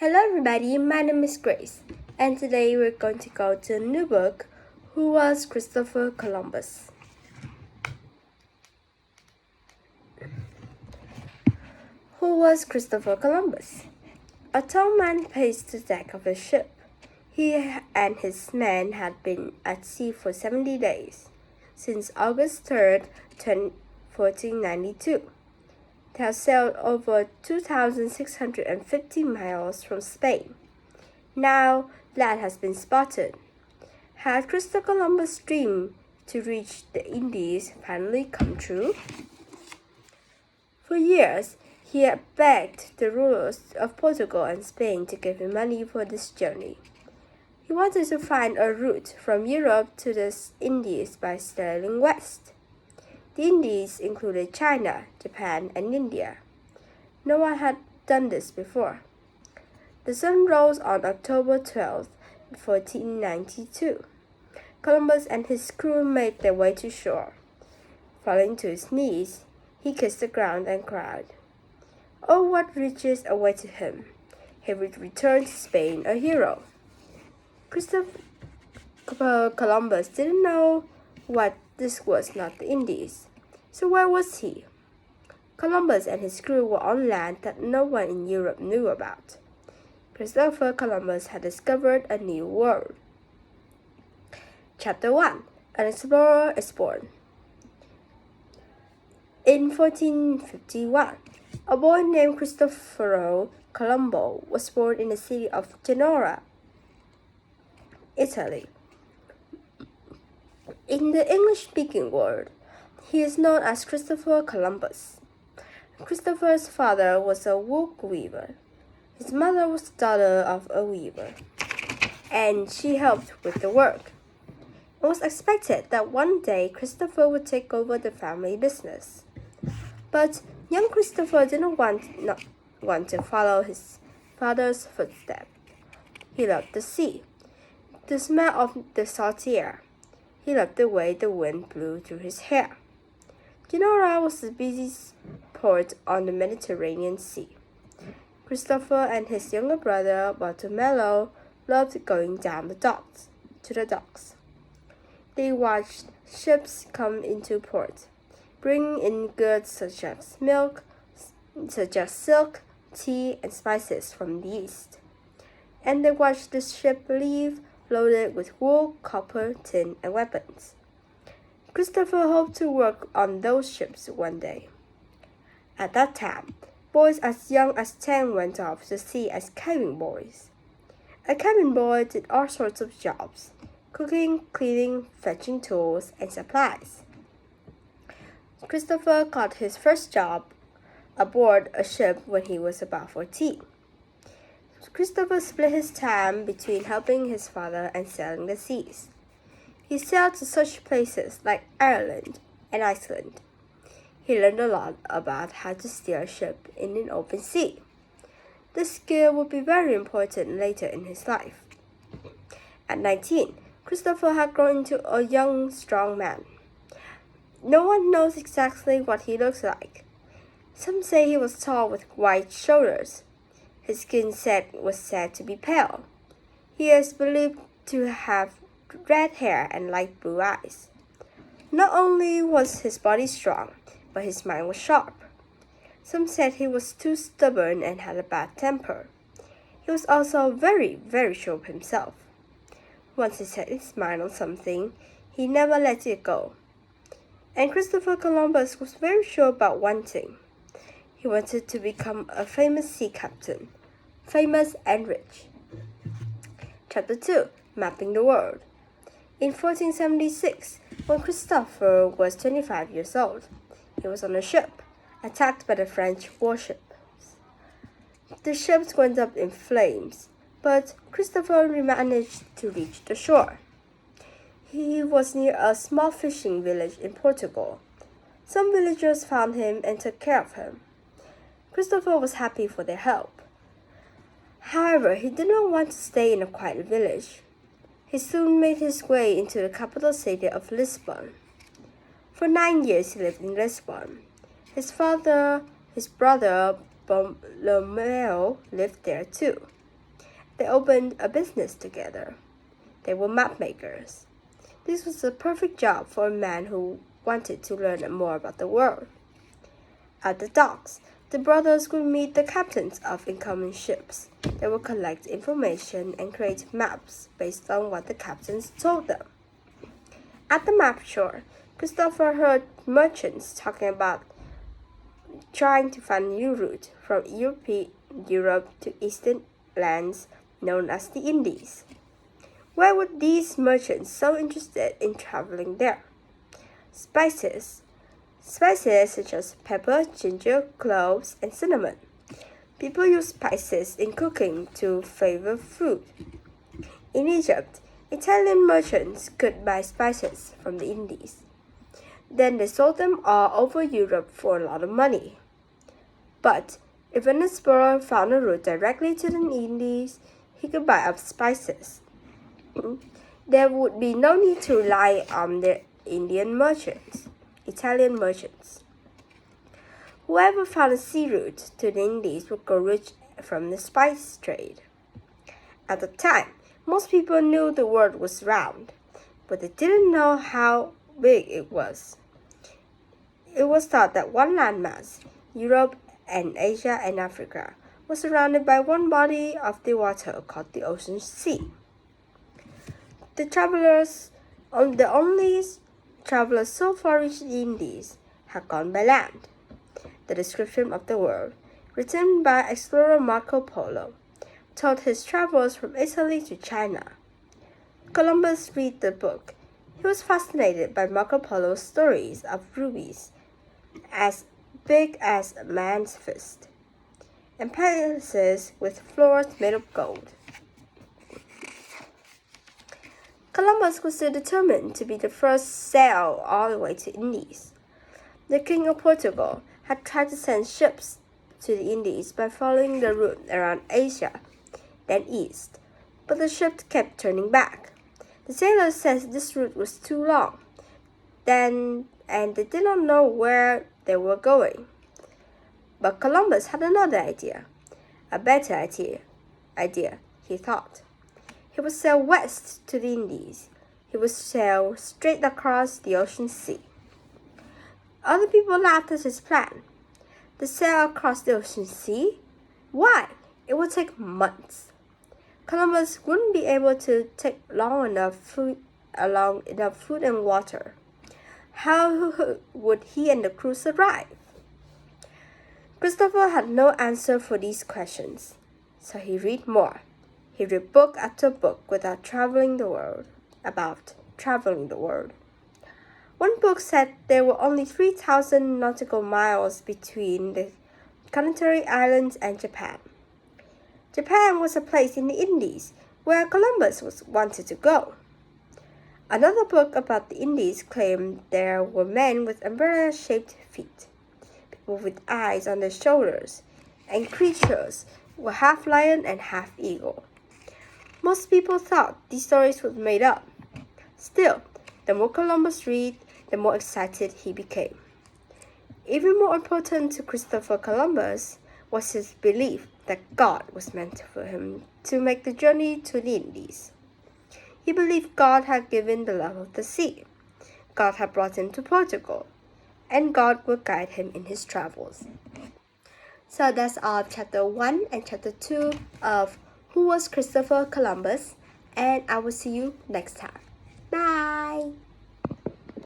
Hello everybody, my name is Grace, and today we're going to go to a new book, Who Was Christopher Columbus? Who was Christopher Columbus? A tall man paced the deck of a ship. He and his men had been at sea for 70 days, since August 3rd, 1492. They had sailed over 2,650 miles from Spain. Now land has been spotted. Had Christopher Columbus' dream to reach the Indies finally come true? For years, he had begged the rulers of Portugal and Spain to give him money for this journey. He wanted to find a route from Europe to the Indies by sailing west. The Indies included China, Japan, and India. No one had done this before. The sun rose on October 12, 1492. Columbus and his crew made their way to shore. Falling to his knees, he kissed the ground and cried, "Oh, what riches awaited him! He would return to Spain a hero." Christopher Columbus didn't know what this was not the Indies. So where was he? Columbus and his crew were on land that no one in Europe knew about. Christopher Columbus had discovered a new world. Chapter 1. An Explorer is Born. In 1451, a boy named Cristoforo Colombo was born in the city of Genoa, Italy. In the English-speaking world, he is known as Christopher Columbus. Christopher's father was a wool weaver. His mother was the daughter of a weaver, and she helped with the work. It was expected that one day Christopher would take over the family business. But young Christopher didn't want to follow his father's footsteps. He loved the sea, the smell of the salt air. He loved the way the wind blew through his hair. Genoa was the busiest port on the Mediterranean Sea. Christopher and his younger brother Bartolomeo loved going down to the docks. They watched ships come into port, bringing in goods such as silk, tea, and spices from the east. And they watched the ship leave loaded with wool, copper, tin, and weapons. Christopher hoped to work on those ships one day. At that time, boys as young as 10 went off to sea as cabin boys. A cabin boy did all sorts of jobs: cooking, cleaning, fetching tools, and supplies. Christopher got his first job aboard a ship when he was about 14. Christopher split his time between helping his father and sailing the seas. He sailed to such places like Ireland and Iceland. He learned a lot about how to steer a ship in an open sea. This skill would be very important later in his life. At 19, Christopher had grown into a young, strong man. No one knows exactly what he looks like. Some say he was tall with wide shoulders. His skin was said to be pale. He is believed to have red hair and light blue eyes. Not only was his body strong, but his mind was sharp. Some said he was too stubborn and had a bad temper. He was also very, very sure of himself. Once he set his mind on something, he never let it go. And Christopher Columbus was very sure about one thing. He wanted to become a famous sea captain, famous and rich. Chapter 2. Mapping the World. In 1476, when Christopher was 25 years old, he was on a ship, attacked by the French warships. The ships went up in flames, but Christopher managed to reach the shore. He was near a small fishing village in Portugal. Some villagers found him and took care of him. Christopher was happy for their help. However, he did not want to stay in a quiet village. He soon made his way into the capital city of Lisbon. For 9 years he lived in Lisbon. His brother Bartolomeo lived there too. They opened a business together. They were map makers. This was the perfect job for a man who wanted to learn more about the world. At the docks, the brothers would meet the captains of incoming ships. They would collect information and create maps based on what the captains told them. At the map shore, Christopher heard merchants talking about trying to find a new route from Europe to eastern lands known as the Indies. Why were these merchants so interested in traveling there? Spices. Spices such as pepper, ginger, cloves, and cinnamon. People use spices in cooking to flavor food. In Egypt, Italian merchants could buy spices from the Indies. Then they sold them all over Europe for a lot of money. But if an explorer found a route directly to the Indies, he could buy up spices. There would be no need to rely on the Italian merchants. Whoever found a sea route to the Indies would go rich from the spice trade. At the time, most people knew the world was round, but they didn't know how big it was. It was thought that one landmass, Europe and Asia and Africa, was surrounded by one body of the water called the Ocean Sea. The only travelers so far reached the Indies had gone by land. The description of the world, written by explorer Marco Polo, told his travels from Italy to China. Columbus read the book. He was fascinated by Marco Polo's stories of rubies as big as a man's fist, and palaces with floors made of gold. Columbus was still determined to be the first sail all the way to Indies. The King of Portugal had tried to send ships to the Indies by following the route around Asia, then east, but the ships kept turning back. The sailors said this route was too long, and they did not know where they were going. But Columbus had another idea, a better idea, he thought. He would sail west to the Indies. He would sail straight across the ocean sea. Other people laughed at his plan. To sail across the ocean sea? Why? It would take months. Columbus wouldn't be able to take enough food and water. How would he and the crew survive? Christopher had no answer for these questions, so he read more. He read book after book about traveling the world. One book said there were only 3,000 nautical miles between the Canary Islands and Japan. Japan was a place in the Indies where Columbus wanted to go. Another book about the Indies claimed there were men with umbrella-shaped feet, people with eyes on their shoulders, and creatures were half lion and half eagle. Most people thought these stories were made up. Still, the more Columbus read, the more excited he became. Even more important to Christopher Columbus was his belief that God was meant for him to make the journey to the Indies. He believed God had given the love of the sea. God had brought him to Portugal, and God would guide him in his travels. So that's all of chapter 1 and chapter 2 of Who Was Christopher Columbus, and I will see you next time. Bye!